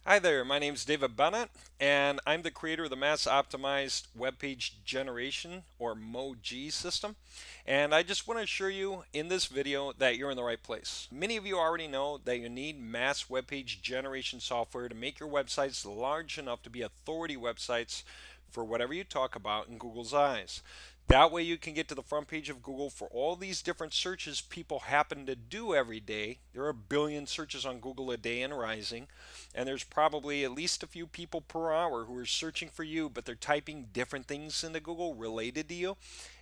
Hi there, my name is David Bennett, and I'm the creator of the Mass Optimized Web Page Generation, or MoG system. And I just want to assure you in this video that you're in the right place. Many of you already know that you need mass web page generation software to make your websites large enough to be authority websites for whatever you talk about in Google's eyes. That way you can get to the front page of Google for all these different searches people happen to do every day. There are a billion searches on Google a day and rising, and there's probably at least a few people per hour who are searching for you, but they're typing different things into Google related to you.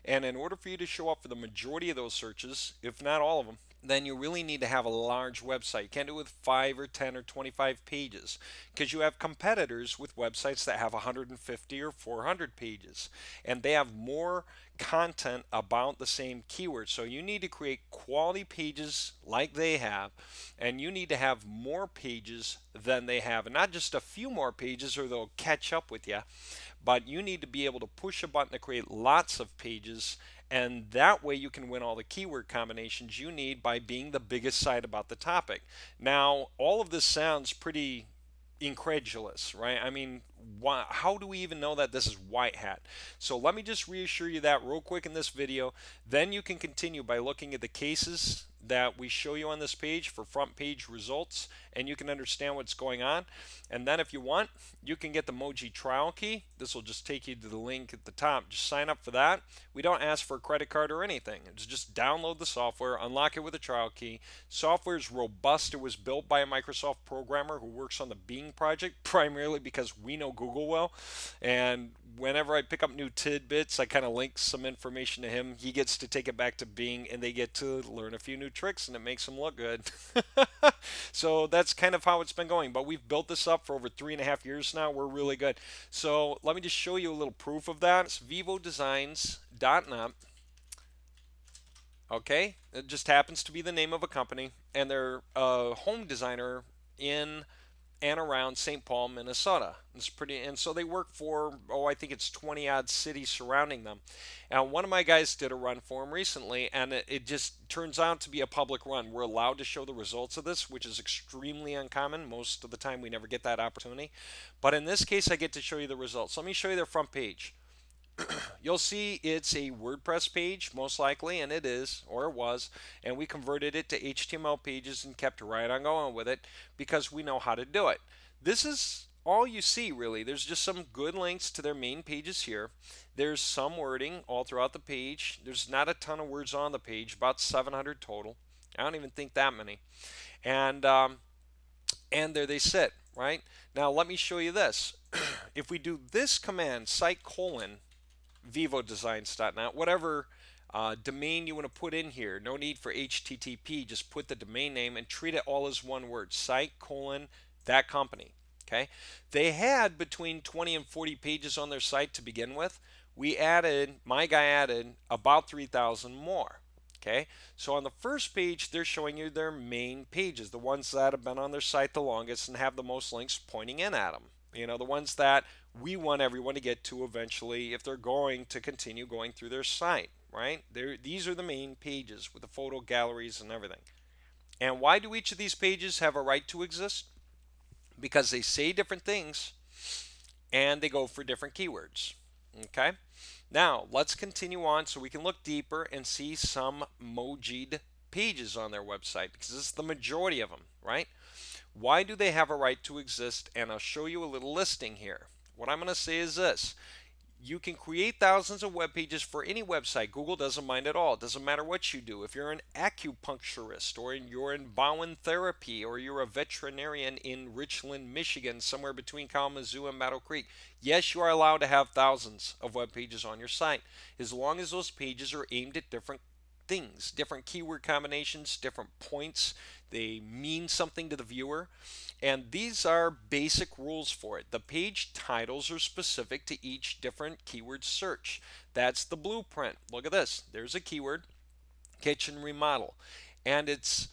And in order for you to show up for the majority of those searches, if not all of them, then you really need to have a large website. You can't do it with 5 or 10 or 25 pages because you have competitors with websites that have 150 or 400 pages and they have more content about the same keyword. So you need to create quality pages like they have, and you need to have more pages than they have, and not just a few more pages or they'll catch up with you, but you need to be able to push a button to create lots of pages, and that way you can win all the keyword combinations you need by being the biggest site about the topic. Now, all of this sounds pretty incredulous, right? I mean, how do we even know that this is white hat? So let me just reassure you that real quick in this video. Then you can continue by looking at the cases that we show you on this page for front page results, and you can understand what's going on. And then if you want, you can get the Moji trial key. This will just take you to the link at the top. Just sign up for that. We don't ask for a credit card or anything. It's just download the software, unlock it with a trial key. Software is robust. It was built by a Microsoft programmer who works on the Bing project, primarily because we know Google well. And whenever I pick up new tidbits, I kind of link some information to him. He gets to take it back to Bing, and they get to learn a few new tricks, and it makes them look good. So that's kind of how it's been going. But we've built this up for over 3.5 years now. We're really good. So let me just show you a little proof of that. It's vivodesigns.net. Okay, it just happens to be the name of a company, and they're a home designer in and around St. Paul, Minnesota. It's pretty, and so they work for, I think it's 20 odd cities surrounding them. And one of my guys did a run for them recently, and it just turns out to be a public run. We're allowed to show the results of this, which is extremely uncommon. Most of the time, we never get that opportunity. But in this case, I get to show you the results. Let me show you their front page. You'll see it's a WordPress page, most likely, and it is, or it was, and we converted it to HTML pages and kept right on going with it because we know how to do it. This is all you see, really. There's just some good links to their main pages here. There's some wording all throughout the page. There's not a ton of words on the page, about 700 total. I don't even think that many. And, um, and there they sit, right? Now, let me show you this. If we do this command, site colon, vivodesigns.net, whatever domain you want to put in here. No need for HTTP. Just put the domain name and treat it all as one word. Site colon that company. Okay. They had between 20 and 40 pages on their site to begin with. My guy added about 3,000 more. Okay, so on the first page, they're showing you their main pages, the ones that have been on their site the longest and have the most links pointing in at them. You know, the ones that we want everyone to get to eventually if they're going to continue going through their site, right? These are the main pages with the photo galleries and everything. And why do each of these pages have a right to exist? Because they say different things and they go for different keywords. Okay? Now, let's continue on so we can look deeper and see some Moji'd pages on their website because this is the majority of them, right? Why do they have a right to exist? And I'll show you a little listing here. What I'm going to say is this. You can create thousands of web pages for any website. Google doesn't mind at all. It doesn't matter what you do. If you're an acupuncturist or you're in Bowen therapy or you're a veterinarian in Richland, Michigan, somewhere between Kalamazoo and Battle Creek, yes, you are allowed to have thousands of web pages on your site as long as those pages are aimed at different things, different keyword combinations, different points. They mean something to the viewer. And these are basic rules for it. The page titles are specific to each different keyword search. That's the blueprint. Look at this. There's a keyword, kitchen remodel. And it's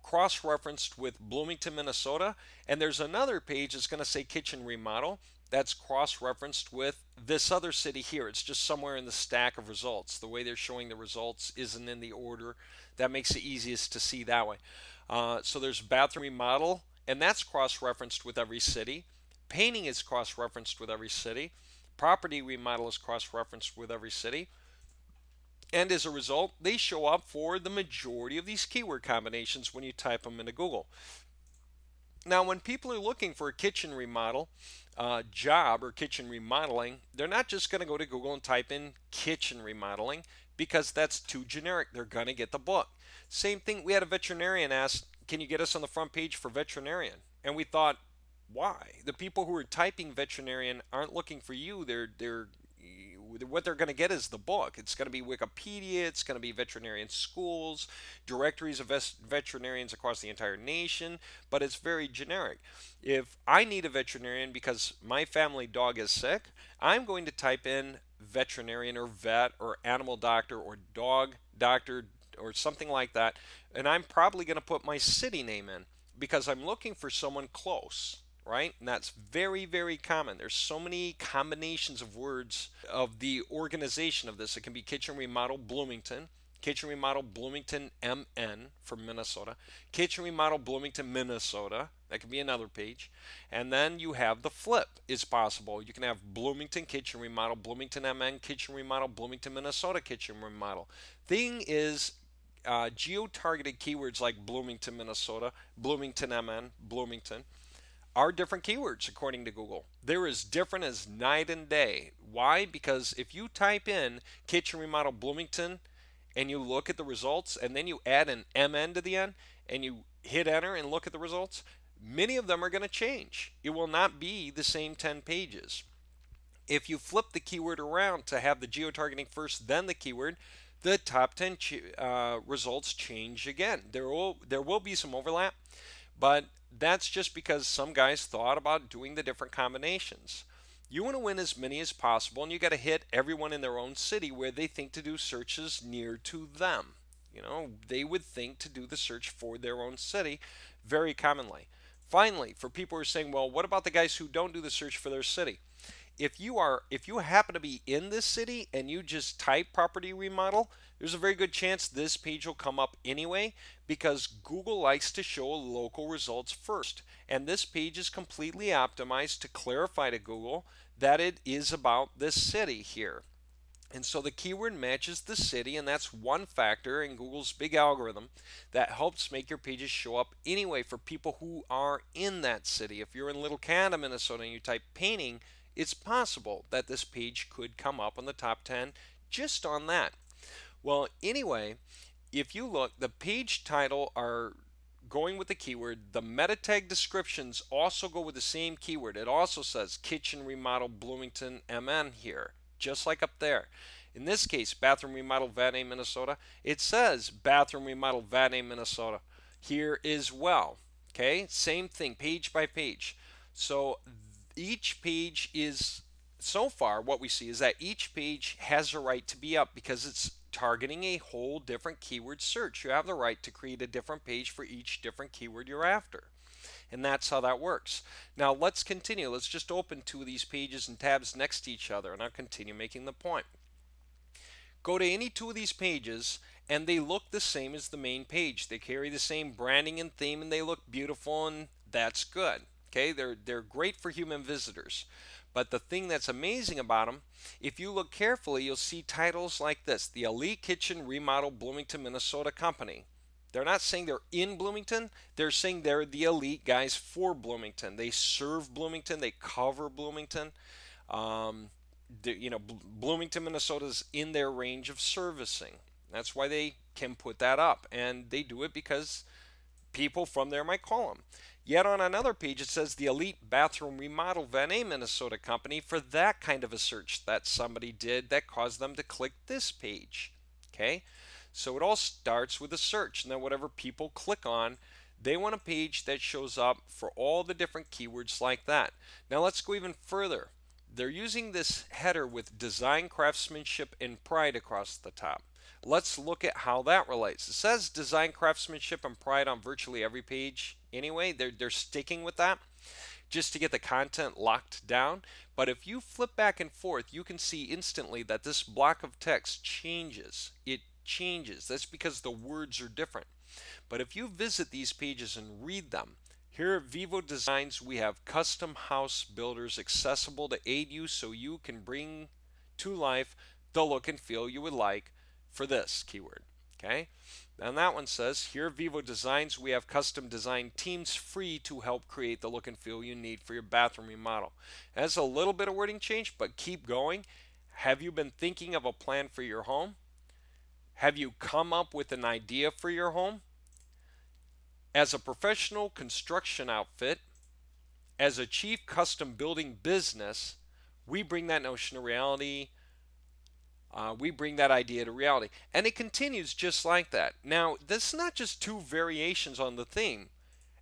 cross-referenced with Bloomington, Minnesota. And there's another page that's going to say kitchen remodel that's cross-referenced with this other city here. It's just somewhere in the stack of results. The way they're showing the results isn't in the order. That makes it easiest to see that way. So there's bathroom remodel, and that's cross-referenced with every city. Painting is cross-referenced with every city. Property remodel is cross-referenced with every city. And as a result, they show up for the majority of these keyword combinations when you type them into Google. Now, when people are looking for a kitchen remodel job or kitchen remodeling, they're not just going to go to Google and type in kitchen remodeling because that's too generic. They're going to get the book. Same thing, we had a veterinarian ask, can you get us on the front page for veterinarian? And we thought, why? The people who are typing veterinarian aren't looking for you. They're what they're going to get is the book. It's going to be Wikipedia, it's going to be veterinarian schools, directories of veterinarians across the entire nation, but it's very generic. If I need a veterinarian because my family dog is sick, I'm going to type in veterinarian or vet or animal doctor or dog doctor or something like that, and I'm probably going to put my city name in because I'm looking for someone close, right? And that's very, very common. There's so many combinations of words of the organization of this. It can be kitchen remodel Bloomington, kitchen remodel Bloomington MN from Minnesota, kitchen remodel Bloomington Minnesota. That could be another page. And then you have the flip is possible. You can have Bloomington kitchen remodel, Bloomington MN kitchen remodel, Bloomington Minnesota kitchen remodel. Thing is, geo-targeted keywords like Bloomington, Minnesota, Bloomington MN, Bloomington are different keywords according to Google. They're as different as night and day. Why? Because if you type in kitchen remodel Bloomington and you look at the results and then you add an MN to the end and you hit enter and look at the results, many of them are going to change. It will not be the same 10 pages. If you flip the keyword around to have the geo-targeting first, then the keyword, the top 10 results change again. There will be some overlap, but that's just because some guys thought about doing the different combinations. You want to win as many as possible, and you got to hit everyone in their own city where they think to do searches near to them. They would think to do the search for their own city very commonly. Finally, for people who are saying, well, what about the guys who don't do the search for their city? If you happen to be in this city and you just type property remodel, there's a very good chance this page will come up anyway because Google likes to show local results first. And this page is completely optimized to clarify to Google that it is about this city here. And so the keyword matches the city, and that's one factor in Google's big algorithm that helps make your pages show up anyway for people who are in that city. If you're in Little Canada, Minnesota, and you type painting, it's possible that this page could come up on the top 10 just on that. Well, anyway, if you look, the page title are going with the keyword. The meta tag descriptions also go with the same keyword. It also says kitchen remodel Bloomington MN here, just like up there. In this case, bathroom remodel Vannay, Minnesota, it says bathroom remodel Vannay, Minnesota here as well. Okay, same thing, page by page. So each page is, so far what we see is that each page has a right to be up because it's targeting a whole different keyword search. You have the right to create a different page for each different keyword you're after. And that's how that works. Now let's continue. Let's just open two of these pages and tabs next to each other and I'll continue making the point. Go to any two of these pages and they look the same as the main page. They carry the same branding and theme and they look beautiful, and that's good. Okay, they're great for human visitors. But the thing that's amazing about them, if you look carefully, you'll see titles like this: The Elite Kitchen Remodel Bloomington, Minnesota Company. They're not saying they're in Bloomington, they're saying they're the elite guys for Bloomington. They serve Bloomington, they cover Bloomington. Um, Bloomington, Minnesota is in their range of servicing. That's why they can put that up. And they do it because people from there might call them. Yet on another page it says the Elite Bathroom Remodel Vannay, Minnesota Company for that kind of a search that somebody did that caused them to click this page. Okay, so it all starts with a search, and then whatever people click on, they want a page that shows up for all the different keywords like that. Now let's go even further. They're using this header with design, craftsmanship, and pride across the top. Let's look at how that relates. It says design, craftsmanship, and pride on virtually every page anyway. They're sticking with that just to get the content locked down. But if you flip back and forth, you can see instantly that this block of text changes. It changes. That's because the words are different. But if you visit these pages and read them, Here at Vivo Designs, we have custom house builders accessible to aid you so you can bring to life the look and feel you would like for this keyword. Okay? And that one says, here at Vivo Designs, we have custom design teams free to help create the look and feel you need for your bathroom remodel. That's a little bit of wording change, but keep going. Have you been thinking of a plan for your home? Have you come up with an idea for your home? As a professional construction outfit, as a chief custom building business, we bring that notion to reality. We bring that idea to reality. And it continues just like that. Now, this is not just two variations on the theme.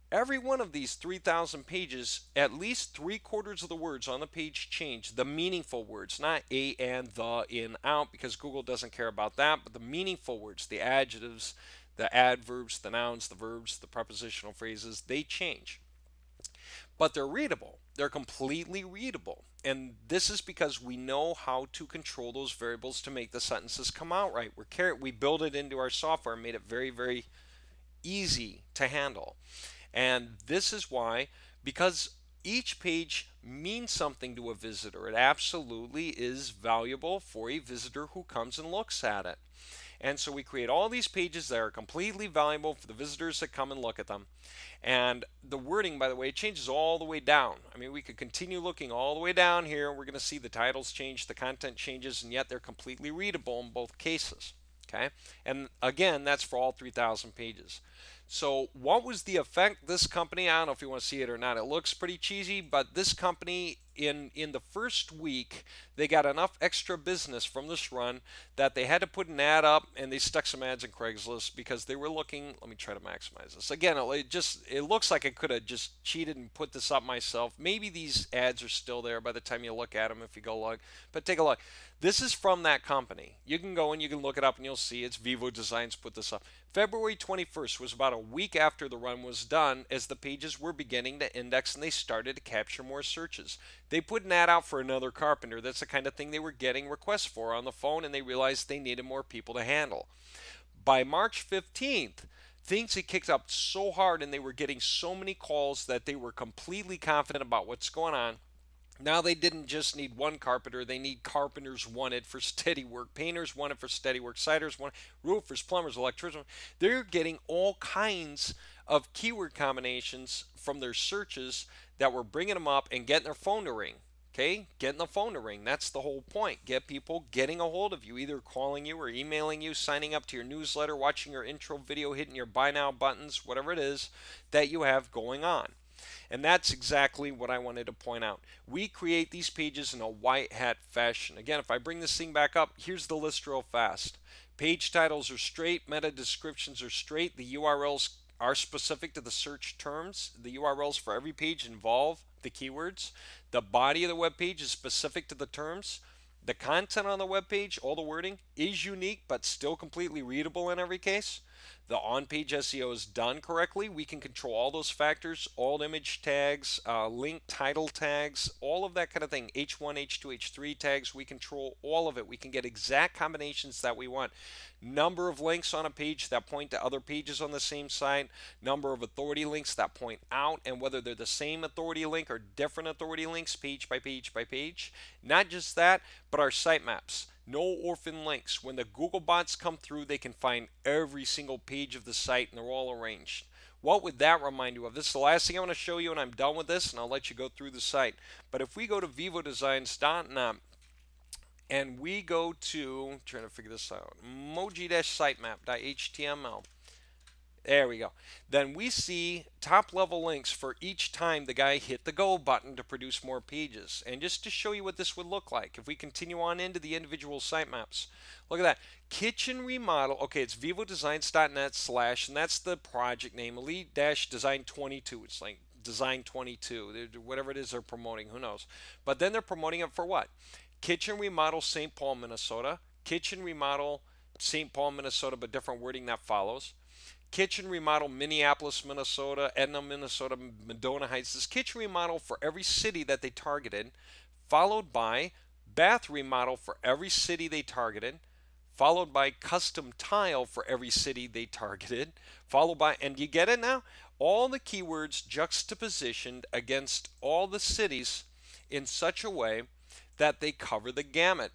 Every one of these 3,000 pages, at least 3/4 of the words on the page change, the meaningful words, not a, and, the, in, out, because Google doesn't care about that, but the meaningful words, the adjectives, the adverbs, the nouns, the verbs, the prepositional phrases, they change. But they're readable. They're completely readable. And this is because we know how to control those variables to make the sentences come out right. We build it into our software and made it very, very easy to handle. And this is why, because each page means something to a visitor, it absolutely is valuable for a visitor who comes and looks at it. And so we create all these pages that are completely valuable for the visitors that come and look at them. And the wording, by the way, changes all the way down. I mean, we could continue looking all the way down here. We're going to see the titles change, the content changes, and yet they're completely readable in both cases. Okay? And again, that's for all 3,000 pages. So what was the effect this company, I don't know if you want to see it or not, it looks pretty cheesy, but this company in the first week, they got enough extra business from this run that they had to put an ad up, and they stuck some ads in Craigslist because they were looking. Let me try to maximize this. Again, it looks like I could have just cheated and put this up myself. Maybe these ads are still there by the time you look at them if you go look, but take a look. This is from that company. You can go and you can look it up and you'll see it's Vivo Designs put this up. February 21st was about a week after the run was done, as the pages were beginning to index and they started to capture more searches. They put an ad out for another carpenter. That's the kind of thing they were getting requests for on the phone, and they realized they needed more people to handle. By March 15th, things had kicked up so hard and they were getting so many calls that they were completely confident about what's going on. Now they didn't just need one carpenter, they need carpenters wanted for steady work, painters wanted for steady work, siders wanted, roofers, plumbers, electricians. They're getting all kinds of keyword combinations from their searches that were bringing them up and getting their phone to ring. Okay, getting the phone to ring. That's the whole point. Get people getting a hold of you, either calling you or emailing you, signing up to your newsletter, watching your intro video, hitting your buy now buttons, whatever it is that you have going on. And that's exactly what I wanted to point out. We create these pages in a white hat fashion. Again, if I bring this thing back up, here's the list real fast. Page titles are straight, meta descriptions are straight, the URLs are specific to the search terms. The URLs for every page involve the keywords. The body of the web page is specific to the terms. The content on the web page, all the wording, is unique but still completely readable in every case. The on-page SEO is done correctly. We can control all those factors, all image tags, link title tags, all of that kind of thing. H1, H2, H3 tags, we control all of it. We can get exact combinations that we want. Number of links on a page that point to other pages on the same site, number of authority links that point out, and whether they're the same authority link or different authority links, page by page by page. Not just that, but our sitemaps. No orphan links. When the Google bots come through, they can find every single page of the site and they're all arranged. What would that remind you of? This is the last thing I want to show you, and I'm done with this, and I'll let you go through the site. But if we go to vivodesigns.net and we go to, I'm trying to figure this out, emoji-sitemap.html. There we go. Then we see top level links for each time the guy hit the go button to produce more pages. And just to show you what this would look like, if we continue on into the individual sitemaps, look at that. Kitchen remodel, okay, it's vivodesigns.net/ and that's the project name, elite-design 22. It's like design 22, whatever it is they're promoting, who knows. But then they're promoting it for what? Kitchen remodel St. Paul, Minnesota. Kitchen remodel St. Paul, Minnesota, but different wording that follows. Kitchen remodel Minneapolis, Minnesota, Edna, Minnesota, Medona Heights. This kitchen remodel for every city that they targeted, followed by bath remodel for every city they targeted, followed by custom tile for every city they targeted, followed by, and you get it now? all the keywords juxtapositioned against all the cities in such a way that they cover the gamut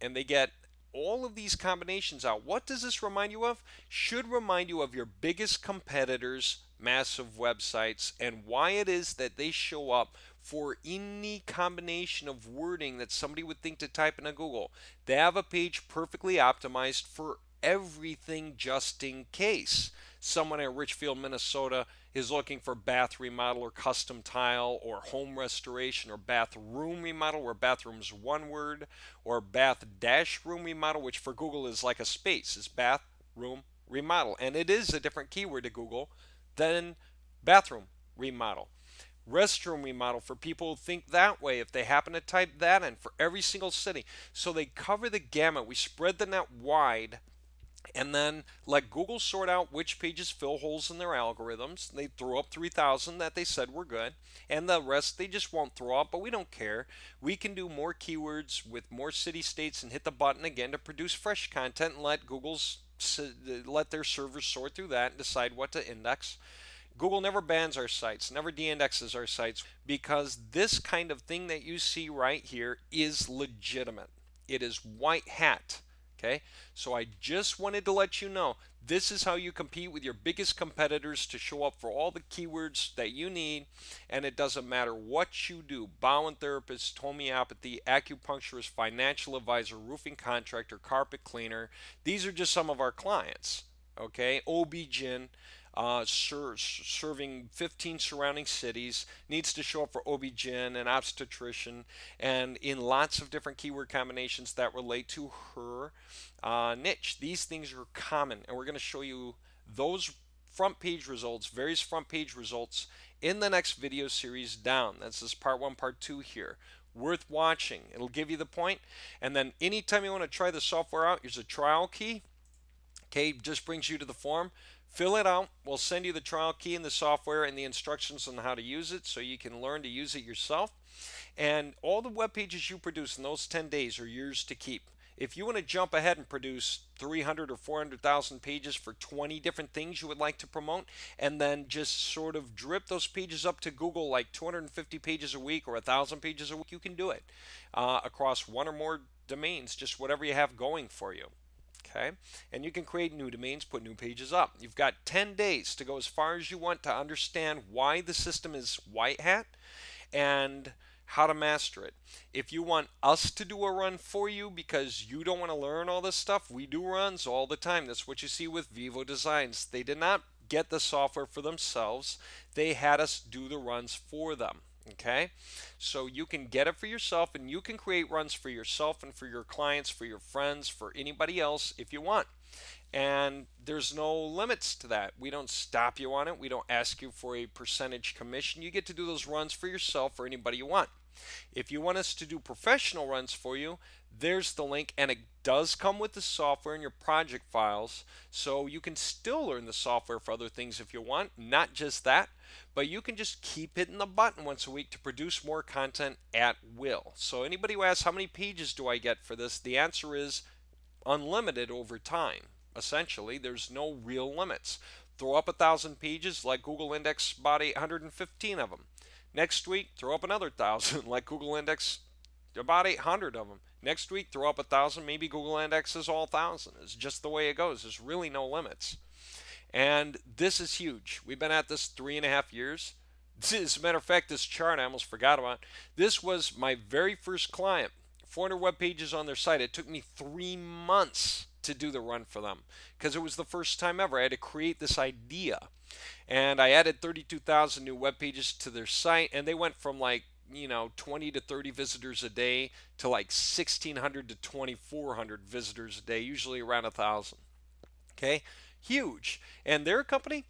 and they get all of these combinations out. What does this remind you of? Should remind you of your biggest competitors' massive websites and why it is that they show up for any combination of wording that somebody would think to type into Google. They have a page perfectly optimized for everything just in case someone in Richfield, Minnesota is looking for bath remodel or custom tile or home restoration or bathroom remodel where bathroom's one word, or bath dash room remodel, which for Google is like a space, is bathroom remodel. And it is a different keyword to Google than bathroom remodel. Restroom remodel for people who think that way if they happen to type that in for every single city. So they cover the gamut. We spread the net wide and then let Google sort out which pages fill holes in their algorithms. They throw up 3,000 that they said were good, and the rest they just won't throw up, but we don't care. We can do more keywords with more city states and hit the button again to produce fresh content and let their servers sort through that and decide what to index. Google never bans our sites, never de-indexes our sites, because this kind of thing that you see right here is legitimate. It is white hat. Okay, so I just wanted to let you know this is how you compete with your biggest competitors to show up for all the keywords that you need, and it doesn't matter what you do. Bowen therapist, homeopathy, acupuncturist, financial advisor, roofing contractor, carpet cleaner. These are just some of our clients. Okay, OB-GYN, serving 15 surrounding cities, needs to show up for OB-GYN and obstetrician, and in lots of different keyword combinations that relate to her niche. These things are common, and we're going to show you those front page results, various front page results, in the next video series down. That's this part one, part two here. Worth watching. It'll give you the point. And then anytime you want to try the software out, here's a trial key. Okay, just brings you to the form. Fill it out. We'll send you the trial key and the software and the instructions on how to use it so you can learn to use it yourself. And all the web pages you produce in those 10 days are yours to keep. If you want to jump ahead and produce 300 or 400,000 pages for 20 different things you would like to promote, and then just sort of drip those pages up to Google like 250 pages a week or 1,000 pages a week, you can do it across one or more domains, just whatever you have going for you. Okay, and you can create new domains, put new pages up. You've got 10 days to go as far as you want to understand why the system is white hat and how to master it. If you want us to do a run for you because you don't want to learn all this stuff, we do runs all the time. That's what you see with Vivo Designs. They did not get the software for themselves. They had us do the runs for them. Okay, so you can get it for yourself and you can create runs for yourself and for your clients, for your friends, for anybody else if you want. And there's no limits to that. We don't stop you on it. We don't ask you for a percentage commission. You get to do those runs for yourself or anybody you want. If you want us to do professional runs for you, there's the link, and it does come with the software and your project files, so you can still learn the software for other things if you want, not just that, but you can just keep hitting the button once a week to produce more content at will. So anybody who asks how many pages do I get for this, the answer is unlimited over time. Essentially, there's no real limits. Throw up 1,000 pages, like Google Index about 815 of them. Next week, throw up another 1,000, like Google Index about 800 of them. Next week, throw up 1,000, maybe Google indexes all 1,000. It's just the way it goes. There's really no limits. And this is huge. We've been at this 3.5 years. As a matter of fact, this chart I almost forgot about. This was my very first client. 400 web pages on their site. It took me 3 months to do the run for them because it was the first time ever. I had to create this idea. And I added 32,000 new web pages to their site, and they went from like 20 to 30 visitors a day to like 1,600 to 2,400 visitors a day, usually around 1,000. Okay, huge. And their company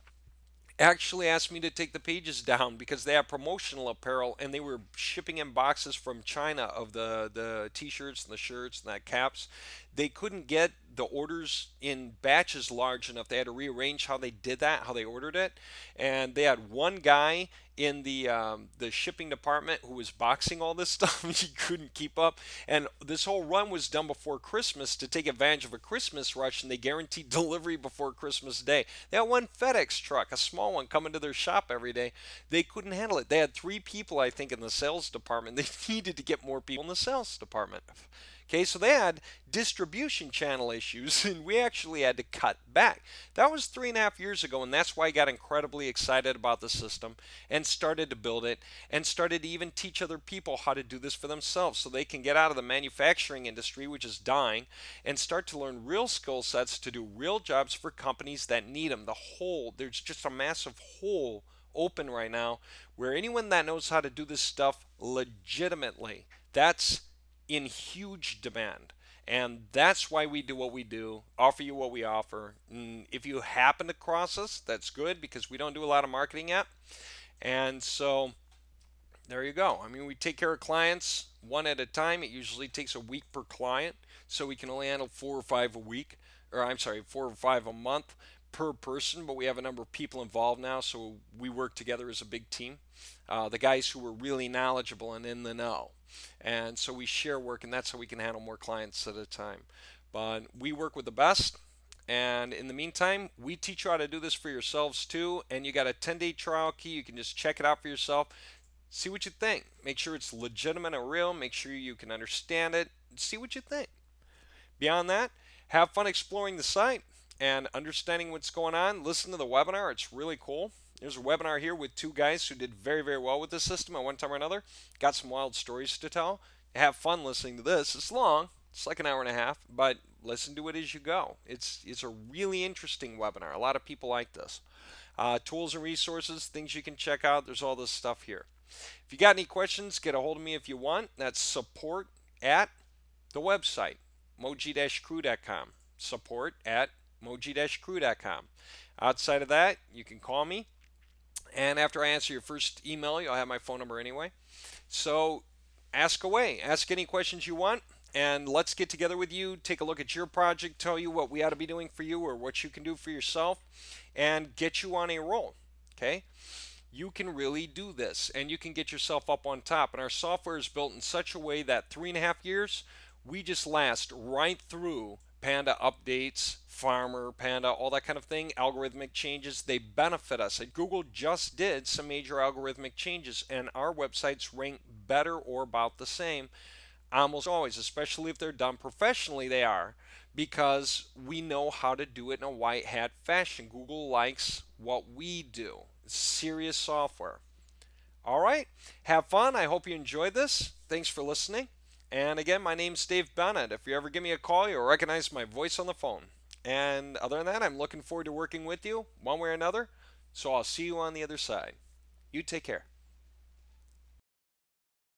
actually asked me to take the pages down because they have promotional apparel and they were shipping in boxes from China of the t-shirts and the shirts and the caps. They couldn't get the orders in batches large enough. They had to rearrange how they did that, how they ordered it, and they had one guy in the shipping department who was boxing all this stuff. He couldn't keep up, and this whole run was done before Christmas to take advantage of a Christmas rush, and they guaranteed delivery before Christmas Day. They had one FedEx truck, a small one, coming to their shop every day. They couldn't handle it. They had three people, I think, in the sales department. They needed to get more people in the sales department. Okay, so they had distribution channel issues, and we actually had to cut back. That was 3.5 years ago, and that's why I got incredibly excited about the system and started to build it and started to even teach other people how to do this for themselves so they can get out of the manufacturing industry, which is dying, and start to learn real skill sets to do real jobs for companies that need them. There's just a massive hole open right now where anyone that knows how to do this stuff legitimately, that's in huge demand. And that's why we do what we do, offer you what we offer. And if you happen to cross us, that's good because we don't do a lot of marketing yet. And so there you go. I mean, we take care of clients one at a time. It usually takes a week per client, so we can only handle 4 or 5 a week, or I'm sorry, 4 or 5 a month per person. But we have a number of people involved now, so we work together as a big team. The guys who are really knowledgeable and in the know, and so we share work, and that's how we can handle more clients at a time. But we work with the best. And in the meantime, we teach you how to do this for yourselves too. And you got a 10-day trial key. You can just check it out for yourself. See what you think. Make sure it's legitimate and real. Make sure you can understand it. See what you think. Beyond that, have fun exploring the site and understanding what's going on. Listen to the webinar. It's really cool. There's a webinar here with two guys who did very, very well with the system at one time or another. Got some wild stories to tell. Have fun listening to this. It's long. It's like an hour and a half, but listen to it as you go. It's a really interesting webinar. A lot of people like this. Tools and resources, things you can check out. There's all this stuff here. If you got any questions, get a hold of me if you want. That's support at the website, moji-crew.com. Support at moji-crew.com. Outside of that, you can call me. And after I answer your first email, you'll have my phone number anyway. So ask away. Ask any questions you want. And let's get together with you, take a look at your project, tell you what we ought to be doing for you or what you can do for yourself, and get you on a roll. Okay? You can really do this and you can get yourself up on top. And our software is built in such a way that 3.5 years, we just last right through Panda updates, Farmer, Panda, all that kind of thing, algorithmic changes. They benefit us. And Google just did some major algorithmic changes, and our websites rank better or about the same almost always, especially if they're done professionally. They are, because we know how to do it in a white hat fashion. Google likes what we do. Serious software. All right, have fun. I hope you enjoyed this. Thanks for listening. And again, my name's Dave Bennett. If you ever give me a call, you'll recognize my voice on the phone. And other than that, I'm looking forward to working with you one way or another. So I'll see you on the other side. You take care.